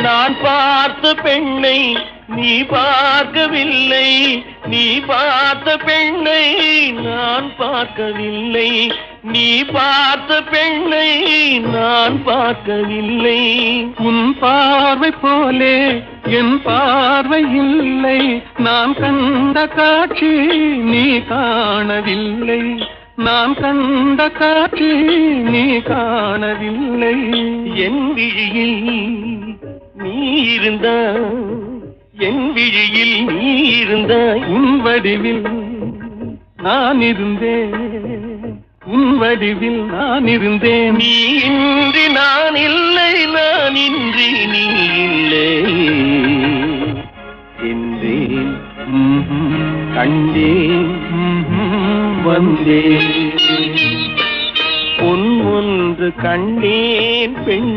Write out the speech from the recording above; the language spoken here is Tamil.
நான் பார்த்த பெண்ணை நீ பார்க்கவில்லை, நீ பார்த்த பெண்ணை நான் பார்க்கவில்லை, நீ பார்த்த பெண்ணை நான் பார்க்கவில்லை. உன் பார்வை போலே என் பார்வை இல்லை, நான் கண்ட காட்சி நீ காணவில்லை, நான் கண்ட காட்சி நீ காணவில்லை. என் விழியில் நீ இருந்தாய், என் விழியில் நீ இருந்தாய், உன் வடிவில் நான் இருந்தேன், உன் வடிவில் நான் இருந்தேன். நீ இன்றி நான் இல்லை, நான் இன்றி நீ இல்லை என்றேன், கண்டேன், வந்தேன். பொன் ஒன்று கண்டேன், பெண்